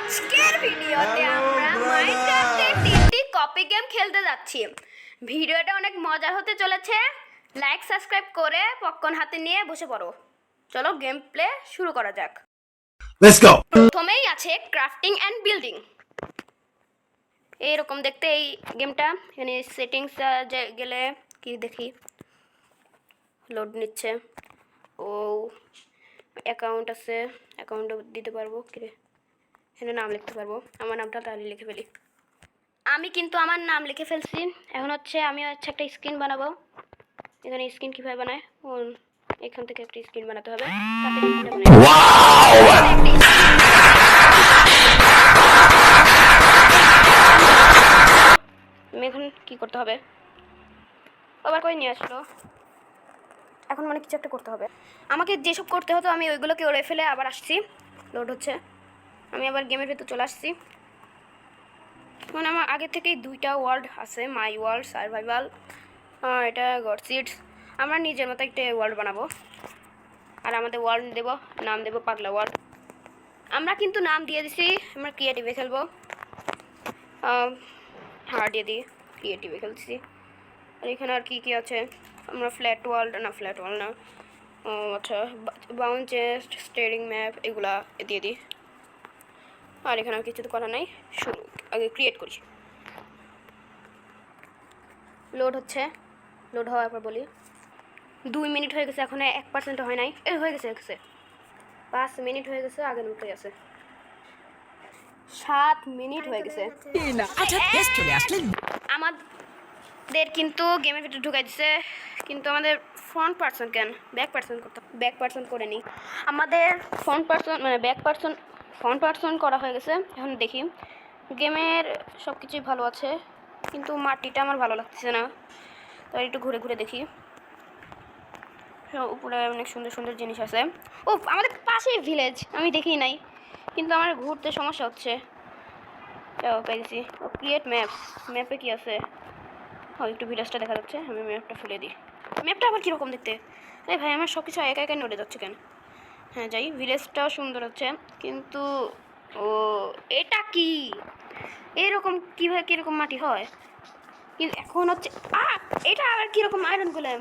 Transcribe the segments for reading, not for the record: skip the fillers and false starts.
আজকের ভিডিওতে আমরা মাইনক্রাফটের 3টি কপি গেম খেলতে যাচ্ছি। ভিডিওটা অনেক মজার হতে চলেছে। লাইক সাবস্ক্রাইব করে পপকর্ন হাতে নিয়ে বসে পড়ো। চলো গেম প্লে শুরু করা যাক। Let's go. প্রথমেই আছে ক্রাফটিং এন্ড বিল্ডিং। এইরকম দেখতে এই গেমটা। এখানে সেটিংস গেলে কি দেখি, লোড নিচ্ছে। ও অ্যাকাউন্ট আছে, অ্যাকাউন্টও দিতে পারবো। কিরে এখানে নাম লিখতে পারবো, আমার নামটা তাহলে লিখে ফেলি। আমি কিন্তু আমার নাম লিখে ফেলছি। এখন আমি একটা স্ক্রিন বানাবো। এখানে স্ক্রিন কীভাবে বানায়, এখান থেকে একটা স্ক্রিন বানাতে হবে। তাতে আমি এখন কী করতে হবে, আবার করে নিয়ে আসলো। এখন কিছু একটা করতে হবে। আমাকে যেসব করতে হতো আমি ওইগুলোকে ওড়ে ফেলে আবার আসছি। লোড হচ্ছে, আমি আবার গেমের ভেতর চলে আসছি। আমার আগে থেকেই 2টা ওয়ার্ল্ড আছে, মাই ওয়ার্ল্ড, সার্ভাইভাল, এটা গড সিডস। আমরা নিজের মতো একটা ওয়ার্ল্ড বানাবো। আর আমাদের ওয়ার্ল্ড নাম দেবো পাগলা ওয়ার্ল্ড। আমরা কিন্তু নাম দিয়ে দিছি। আমরা ক্রিয়েটিভে খেলবো। হ্যাঁ দিয়ে দিই, ক্রিয়েটিভে খেলছি। আর এখানে আর কি আছে, আমরা ফ্ল্যাট ওয়ার্ল্ড না, আচ্ছা বাউন্ড চেস্ট, স্টেরিং ম্যাপ এগুলা দিয়ে দিই। আর এখানে আর কিছু তো করা নাই, শুরু আগে ক্রিয়েট করি। লোড হচ্ছে, লোড হওয়ার পর বলি 2 মিনিট হয়ে গেছে, এখন 1% হয় নাই। হয়ে গেছে 5 মিনিট হয়ে গেছে, আগের মতোই আছে। 7 মিনিট হয়ে গেছে। আচ্ছা টেস্ট চলে আসলেন। আমাদের কিন্তু গেমের ভিতরে ঢুকাই দিছে, কিন্তু আমাদের ফ্রন্ট পার্সন কেন ব্যাক পার্সন করে নিই। আমাদের ফ্রন্ট পার্সন করা হয়ে গেছে। এখন দেখি গেমের সব কিছুই ভালো আছে, কিন্তু মাটিটা আমার ভালো লাগতেছে না। তাই একটু ঘুরে ঘুরে দেখি। উপরে অনেক সুন্দর সুন্দর জিনিস আছে। ও আমাদের পাশেই ভিলেজ, আমি দেখি নাই, কিন্তু আমার ঘুরতে সমস্যা হচ্ছে। পেয়ে গেছি। ক্রিয়েট ম্যাপে কি আছে, একটু ভিলেজটা দেখা যাচ্ছে। আমি ম্যাপটা ফেলে দিই। ম্যাপটা আবার কীরকম দেখতে, ভাই আমার সব কিছু একা একা নড়ে যাচ্ছে কেন। হ্যাঁ যাই, ভিলেজটাও সুন্দর হচ্ছে, কিন্তু ও এটা কি এরকম কীভাবে কীরকম মাটি হয়, কিন্তু এখন হচ্ছে এটা আবার কীরকম আয়রন গোলেম।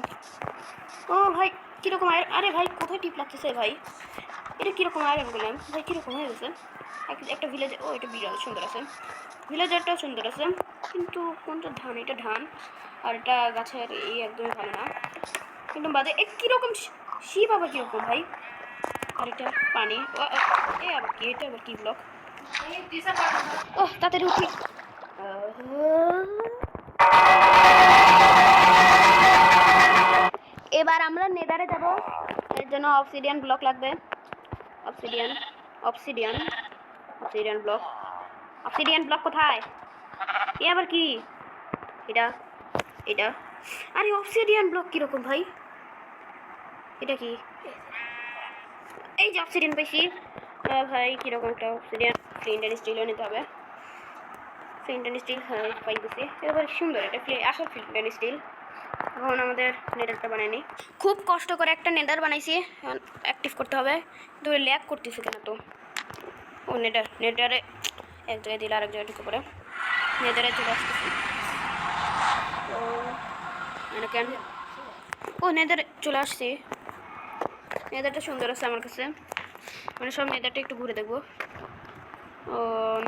ও ভাই কীরকম আরে ভাই কোথায় টিপ লাগতেছে ভাই, এটা কীরকম আয়রন গোলেম ভাই, কীরকম হয়ে গেছে। একটা ভিলেজ, এটা বিরাট সুন্দর আছে, ভিলেজারটাও সুন্দর আছে, কিন্তু কোনটা ধান, এটা ধান আর এটা গাছের একদমই ভালো না। কিন্তু বাদে কীরকম শিপ আবার কীরকম ভাই, আর এটা পানি। আবার কি, এটা আবার কি ব্লক। তাড়াতাড়ি উঠি। এবার আমরা নেদারে যাব, এর জন্য অবসিডিয়ান ব্লক লাগবে। অবসিডিয়ান ব্লক কোথায়, আবার কি এটা আরে অবসিডিয়ান ব্লক কীরকম ভাই, এটা কি, এই যে অবসিডিয়ান পাইছি। ভাই কীরকম একটা অবসিডিয়ান, ফ্লিন্ট অ্যান্ড স্টিলও নিতে হবে। ফ্লিন্ট অ্যান্ড স্টিল পাই গেছি, এবার সুন্দর এটা আসল ফ্লিন্ট অ্যান্ড স্টিল। এখন আমাদের নেদারটা বানাইনি, খুব কষ্ট করে একটা নেদার বানাইছি, এখন অ্যাক্টিভ করতে হবে। ধরে ল্যাগ করতেছে কেন তো। ও নেদারে এক জায়গায় দিলে আরেক জায়গায় ঢুকে পড়ে। নেদারে চলে আসতেছি। কেন নেদারে চলে আসছি। নেদারটা সুন্দর আছে আমার কাছে, সব নেদারটা একটু ঘুরে দেখবো।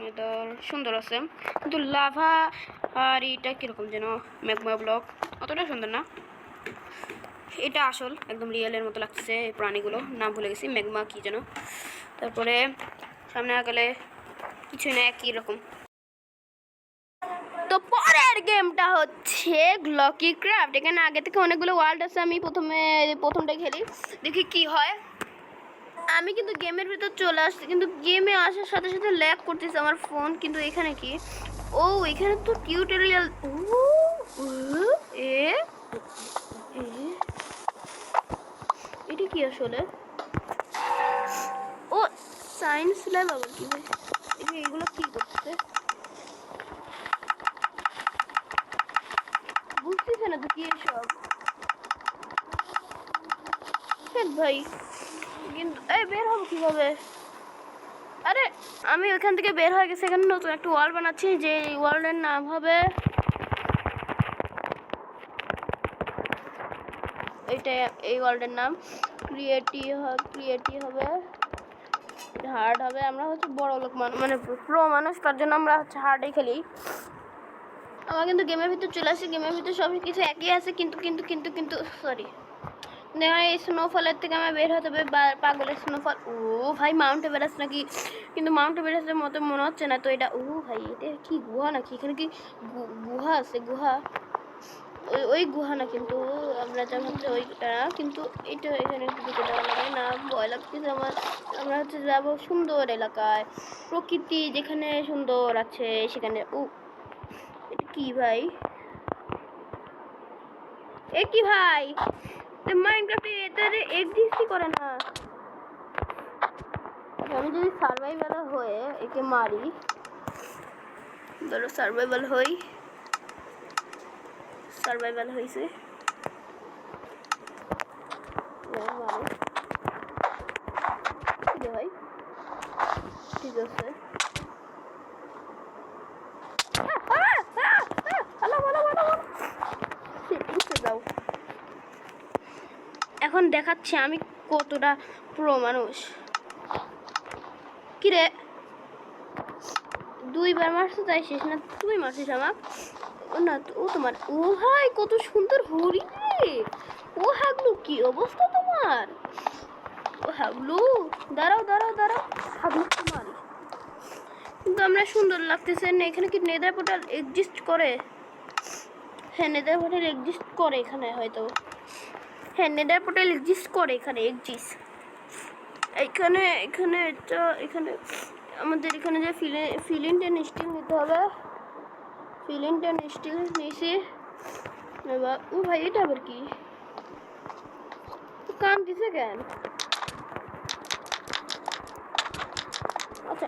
নেদার সুন্দর আছে, কিন্তু লাভা আর এটা কীরকম যেন ম্যাগমা ব্লক, অতটা সুন্দর না। এটা আসল একদম রিয়েলের মতো লাগছে। এই প্রাণীগুলো নাম ভুলে গেছি, ম্যাগমা কি যেন। তারপরে সামনে গেলে কিছুই না, একই রকম। তো পরের গেমটা হচ্ছে গ্লকি ক্রাফট। এখানে আগে থেকে অনেকগুলো ওয়ার্ল্ড আছে, আমি প্রথমটা খেলি, দেখি কি হয়। আমি কিন্তু গেমের ভিতর চলে আসছি, কিন্তু গেমে আসার সাথে সাথে ল্যাগ করতেছে আমার ফোন। কিন্তু এখানে কি, এখানে তো টিউটোরিয়াল। এটা কি আসলে, সায়েন্স ল্যাব আবার কি ভাই, এগুলো কি করতেছে বুঝতেছে না তো কি এসব ভাই। কিন্তু বের হবো কিভাবে, আরে আমি ওইখান থেকে বের হয়ে গেছি, এখানে নতুন একটা ওয়াল বানাচ্ছি, যে ওয়ার্ল্ডের নাম হবে এইটা, এই ওয়ার্ল্ডের নাম ক্রিয়েটিভ হবে, হার্ড হবে। আমরা হচ্ছে বড় লোক মানে প্রো মানুষ, তার জন্য আমরা হচ্ছে হার্ডেই খেলি। আমার কিন্তু গেমের ভিতর চলে আসে, গেমের ভিতর সব কিছু একই আছে, কিন্তু সরি, দেখা এই স্নোফলের থেকে আমার বের হতে হবে, পাগলের স্নোফল। ও ভাই মাউন্ট এভারেস্ট নাকি, কিন্তু মাউন্ট এভারেস্টের মতো মনে হচ্ছে না তো এটা। ও ভাই এটা কি গুহা নাকি, এখানে কি গুহা আছে, গুহা ওই গুহা না, কিন্তু আমরা যা ভাবছি ওইটা না, কিন্তু এটা এখানে একটু ঢুকে যাওয়া লাগে না, ভয় লাগতেছে আমার। আমরা হচ্ছে যাবো সুন্দর এলাকায়, প্রকৃতি যেখানে সুন্দর আছে সেখানে। ও এটা কি ভাই, এ কি ভাই, মাইনক্রাফটে এটা এক্সিস্টই করে না। আমি যদি সার্ভাইভাল হয়ে একে মারি, ধরো সার্ভাইভাল হয়েছে, ভাই ঠিক আছে। এখন দেখাচ্ছি আমি কতটা প্রো মানুষ। কিরে দুইবার মারছো তাই শেষ না, তুমি মারছিস আমার না, ও তোমার। ও ভাই কত সুন্দর হরিণ রে, ও হাগলু কি অবস্থা তোমার, ও হাগলু দাঁড়াও হাগলু তোমার। কিন্তু আমরা সুন্দর লাগতেছে না, এখানে কি নেদার পোর্টাল এক্সিস্ট করে? হ্যাঁ নেদার পোর্টাল এক্সিস্ট করে এখানে হয়তো, হ্যাঁ নেদার পোর্টাল এক্সিস্ট করে এখানে, এখানে আমাদের এখানে যে ফিলিংটা স্টিল নিতে হবে, ফিলিংটা স্টিল নিয়েছি এবার। ও ভাই এটা আবার কি কান দিছে কেন? আচ্ছা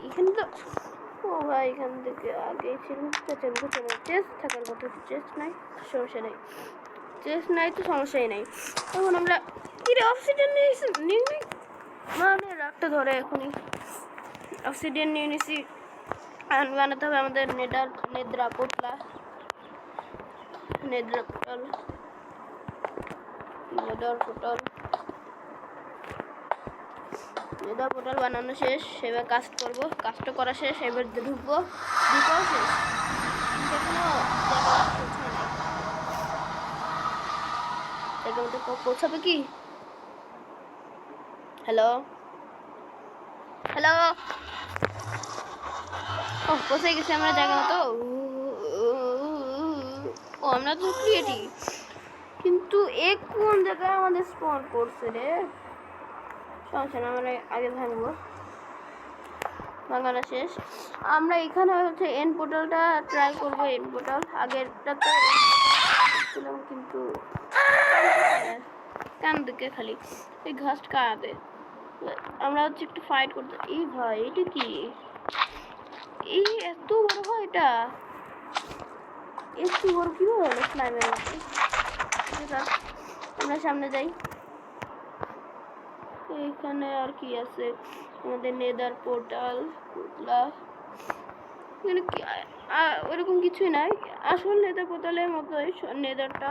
এখানে তো, ও ভাই এখান থেকে আগে ছিল চেস্ট থাকার কথা, চেস্ট নাই সমস্যা নেই, চেস্ট নাই তো সমস্যাই নাই। এখন আমরা কিরে অক্সিজেন নিয়ে মানে রাখতে ধরে, এখনই অক্সিজেন নিয়ে নিছি। বানাতে হবে আমাদের নেদ্রা পোর্টাল বানানো শেষ, এবার কাজটা করা শেষ, এবার ঢুকবো, শেষ। পৌঁছাবে কি? হ্যালো ও পৌঁছে গেছি আমরা জায়গা মতো। ও আমরা তো ক্রিয়েটিভ, কিন্তু কোন জায়গায় আমাদের স্পন করছে রে? সমস্যা না, আমরা আগে ভাঙানো শেষ। আমরা এখানে হচ্ছে এন পোর্টালটা ট্রাই করবো, এন পোর্টাল আগেরটা তো ছিলাম, কিন্তু কান দিকে খালি এই ঘাস কাটে। আমরা হচ্ছে একটু ফাইট করতে। এই ভাই এটা কি, এই এত বড় হয় এটা, একটু বড় কিভাবে হলো স্লাইমের মতো? আমরা সামনে যাই, এখানে আর কি আছে আমাদের নেদার পোর্টাল, এখানে কি ওরকম কিছুই নাই, আসল নেদার পোর্টালের মতোই নেদারটা,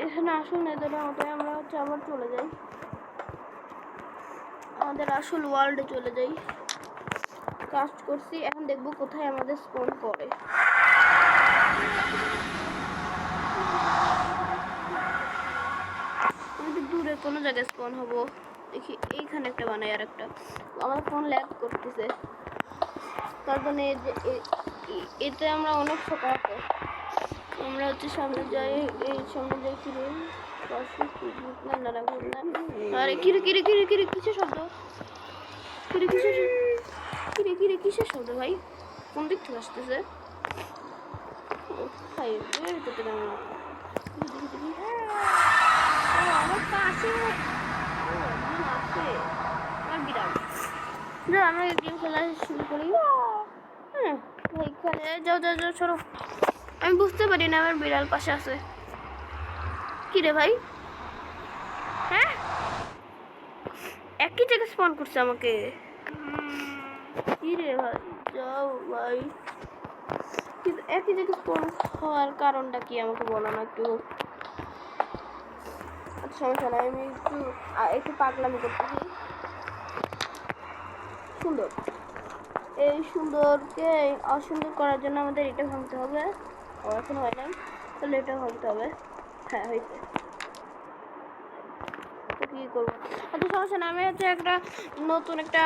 এখানে আসল নেদারের মতোই। আমরা হচ্ছে আবার চলে যাই আমাদের আসল ওয়ার্ল্ডে, চলে যাই। কাস্ট করছি, এখন দেখবো কোথায় আমাদের স্পন করে। আমি দূরে কোনো জায়গায় স্পন হবো, দেখি এইখানে একটা বানাই, আর একটা আমার ফোন ল্যাগ করতেছে, তার জন্য এতে আমরা অনেক সকাল। আমরা হচ্ছে সামনে যাই ফিরে, আরে কিরে কিসের শব্দ, কিসের শব্দ ভাই, কোন দিক থেকে আসতেছে ভাই? আমার পাশে আমার বিড়াল, আমরা গেম খেলা শুরু করি। হ্যাঁ ভাই খেলে যাও সরো, আমি বুঝতে পারি না আমার বিড়াল পাশে আছে। কি রে ভাই, হ্যাঁ একই জায়গায় স্পন করছে আমাকে। কি রে ভাই, যাও ভাই। কিন্তু একই জায়গায় স্পন হওয়ার কারণটা কি আমাকে বলো না একটু। আচ্ছা সমস্যা নাই, আমি একটু পাগলামি করতেছি। সুন্দর, এই সুন্দরকে অসুন্দর করার জন্য আমাদের এটা ভাঙতে হবে। ও এখন হয় নাই, তাহলে এটা ভাঙতে হবে। হ্যাঁ হয়েছে। তো কি করবো? আচ্ছা সমস্যা না, আমি হচ্ছে একটা নতুন একটা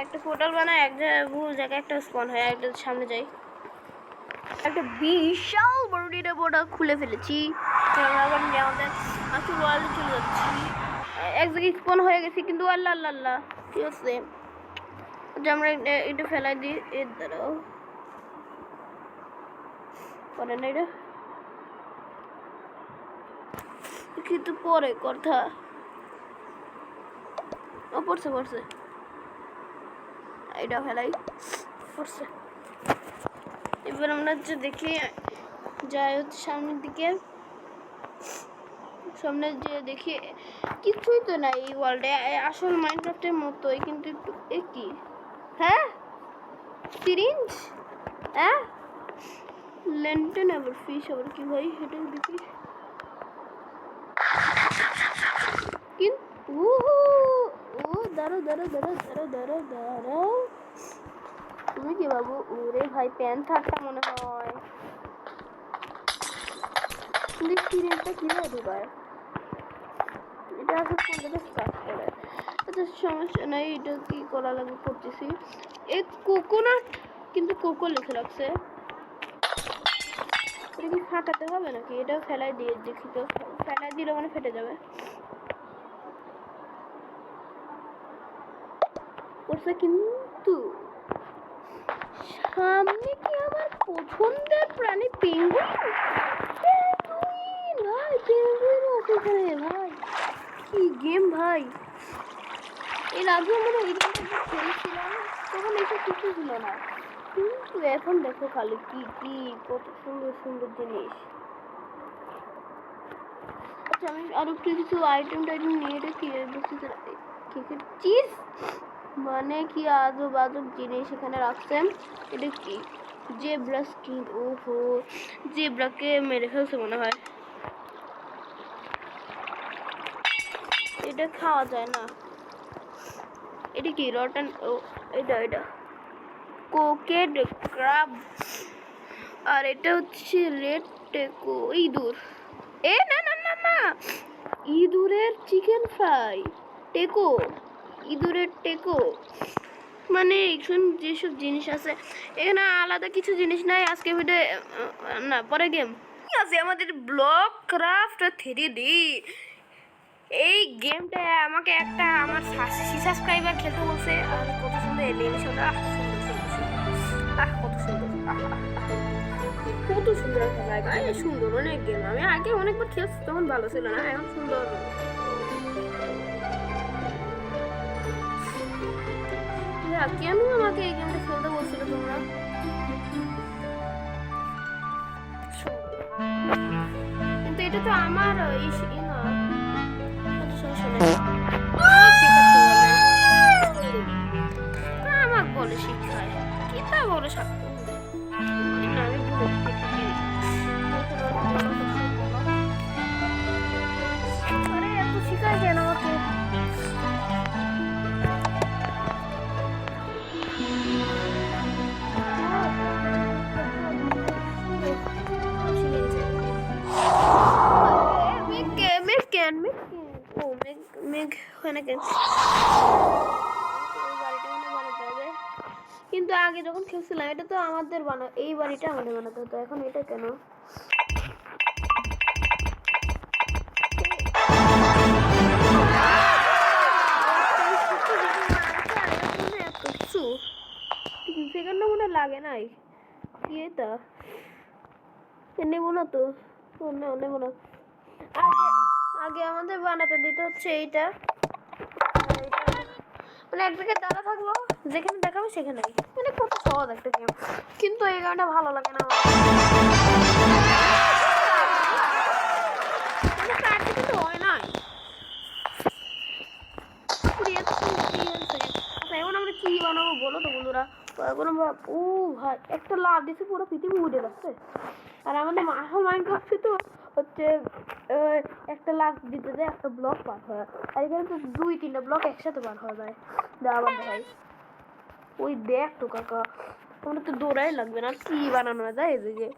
একটা পোর্টাল বানাই, এক জায়গায় ভুল জায়গায় একটা স্পন হয়, একটা সামনে যাই। একটা বিশাল বড় ডেটা পোর্টাল খুলে ফেলেছি। আমরা আবার আমাদের আসল ওয়ার্ল্ডে চলে যাচ্ছি। এক জায়গায় স্পন হয়ে গেছি, কিন্তু আল্লাহ আল্লাহ আল্লাহ ঠিক আছে। আচ্ছা আমরা এটা ফেলাই দিই, এর দ্বারাও করে না এটা, কিন্তু পরে কথা পড়ছে পড়ছে, এটা ফেলাই পড়ছে। এবার আমরা হচ্ছে দেখি যাই হচ্ছে সামনের দিকে, সামনে যে দেখি কিছুই তো নাই এই ওয়ার্ল্ডে, আসল মাইনক্রাফটের মতোই কিন্তু একটু কি। হ্যাঁ সিরিঞ্জ, হ্যাঁ ল্যান্টেন আবার ফিশ আবার কি ভাই, এটা দেখি। কিন্তু ও দাঁড়াও দাঁড়াও দাঁড়াও দাঁড়াও দাঁড়াও দাঁড়াও, তুমি কি বাবু? ওরে ভাই প্যান্থারটা মনে হয়। কিন্তু সিরিঞ্জটা কিভাবে ঢুকায়? এটা আসলে কোনটা স্টার্ট করে? আচ্ছা সমস্যা নাই, এটা কি করা লাগবে করতেছি। এই কোকোনাট, কিন্তু কোকো লিখে রাখছে, এটা কি ফাটাতে হবে নাকি? এটা ফেলাই দিয়ে দেখি তো, ফেলাই দিলে মানে ফেটে যাবে। করছে কিন্তু সামনে কি আমার পছন্দের প্রাণী পেঙ্গুইন? পেঙ্গুইন ভাই, পেঙ্গুইন আছে এখানে ভাই। কি গেম ভাই, এর আগে আমরা এই গেমটা খেলেছিলাম তখন এসব কিছু ছিল না, কিন্তু এখন দেখো খালি কি কি কত সুন্দর সুন্দর জিনিস। আচ্ছা আমি আরো কিছু আইটেম টাইটেম নিয়ে রেখি, কেকের চিজ মানে কি আজব আজব জিনিস এখানে রাখছেন। এটা কি জেব্রা স্কিন? ওহো, জেব্রাকে মেরে ফেলছে মনে হয়। এটা খাওয়া যায় না। এটা কি রটন? ও এটা এটা কোকেড ক্রাব, আর এটা হচ্ছে রেড টেকো ইঁদুর। এ না না না না, ইঁদুরের চিকেন ফ্রাই, টেকো ইঁদুরের টেকো। মানে এখানে যেসব জিনিস আছে, এখানে আলাদা কিছু জিনিস নাই। আজকে ভিডিও না, পরে গেম আছে আমাদের ব্লক ক্রাফট 3D। এই গেমটা আমাকে একটা আমার সাবস্ক্রাইবার খেলতে বলছে, আর কত সুন্দর অ্যানিমেশনটা, কত সুন্দর, কত সুন্দর একটা জায়গা, সুন্দর অনেক গেম। আমি আগে অনেকবার খেলছি, তখন ভালো ছিল না, এখন সুন্দর। কেন আমাকে এই গেমটা খেলতে বলছিল তোমরা? কিন্তু এটা তো আমার আমার বলে শিক্ষায় কি তা বলে এত শিখায় কেন আমাকে? কিন্তু আগে যখন খেলছিলাম এটা তো আমাদের এই বাড়িটা আমাদের বানাতে হতো, এখন এটা কেন? সেকেন্ড মনে লাগে নাই কি এটা, নেবো না তো, নেবো না। আগে আমাদের বানাতে দিতে হচ্ছে এইটা, মানে এক জায়গায় দাঁড়া থাকলো, যেখানে দেখাবে সেখানে। মানে কত সহজ একটা গেম, কিন্তু এই গানটা ভালো লাগে না আমার। কিন্তু হয় নাই। এখন আমরা কি কি বানাবো বলো তো বন্ধুরা। এখন আমরা ও ভাই একটা লাভ দিছে পুরো পৃথিবী উড়ে যাচ্ছে। আর আমাদের আসল মাইনক্রাফটে তো হচ্ছে একটা লাভ দিতে যায় একটা ব্লক পার হয়, আর এখানে তো 2-3টা ব্লক একসাথে পার হয়ে যায়। আবার ভাই ওই দেখ তো কাকা, আমরা তো দৌড়াই লাগবে না, কি বানানো যায় এদিকে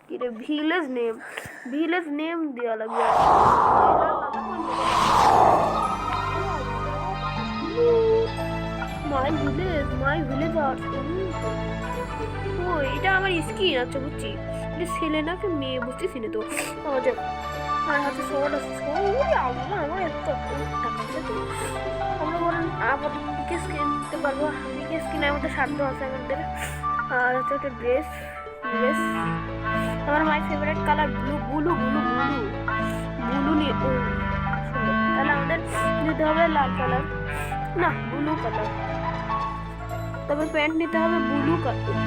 কি রে ভিলেজ নেম দেওয়া লাগবে। মাই ভিলেজ আর ও এটা আমার স্কিন। আচ্ছা বুঝছি, এটা ছেলে নাকি মেয়ে বুঝতেছি না তো। আমার হাতে শর্ট আছে, আমার এত টাকা আছে তো আমরা বলেন আপাতত বিকেস কিনতে পারবো। বিকেস কিনে আমাদের সাধ্য আছে আমাদের। আর হচ্ছে একটা ড্রেস আমার মাই ফেভারিট কালার ব্লু নিয়ে তাহলে আমাদের নিতে হবে লাল কালার না ব্লু কালার। তবে প্যান্ট নিতে হবে ব্লু কালার।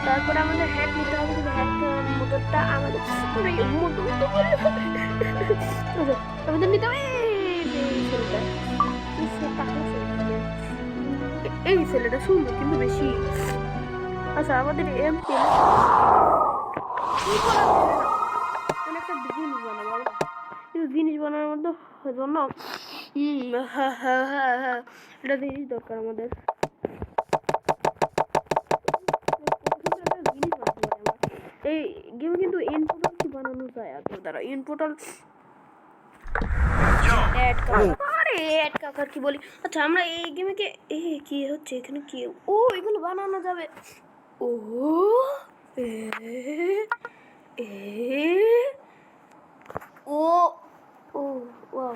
তারপরে আমাদের হ্যাট নিতে হবে, কিন্তু হ্যাট মোটরটা আমাদের আমাদের নিতে হবে এই ছেলেটা সুন্দর কিন্তু বেশি। আচ্ছা আমাদের এম একটা জিনিস বানাবো, কিন্তু জিনিস বানানোর মধ্যে জন্য এটা জিনিস দরকার আমাদের। এই গেমে কিন্তু ইনপুটাল কি বানানো যায় আর দ্বারা ইনপুটাল অ্যাড কাকার কি বলি। আচ্ছা আমরা এই গেমে কি হচ্ছে এখানে কি ও এগুলো বানানো যাবে। ও এ এ ও ও ওয়াও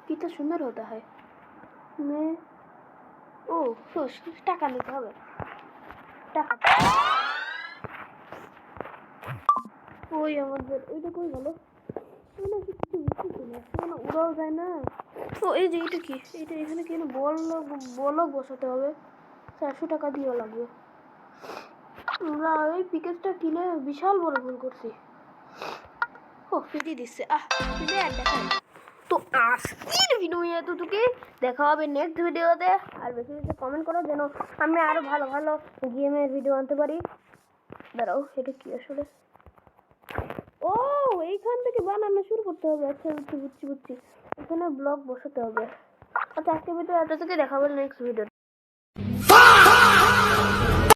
কিটা সুন্দর হতে হয় মে ও টাকা নিতে হবে টাকা। ওই আমাদের ওইটা কই গেল কিছু বুঝতেছি না, উড়াও যায় না। তো এই যে এটা কি এটা এখানে কেন বলক বসাতে হবে, 400 টাকা দিয়ে লাগবে। আমরা এই পিকেজটা কিনে বিশাল বড় ভুল করছি। ও ফিরে দিচ্ছে ফিরে আর দেখা তো আজকের ভিডিও এতটুকু। দেখা হবে নেক্সট ভিডিওতে। আর বেশি বেশি কমেন্ট করো যেন আমি আরো ভালো ভালো গেমের ভিডিও আনতে পারি। দাঁড়াও এটা কি আসলে ও এইখান থেকে বানানো শুরু করতে হবে। আচ্ছা বুঝছি এখানে ব্লক বসাতে হবে। আচ্ছা আজকে ভিডিও এত থেকে দেখাবো নেক্সট ভিডিও।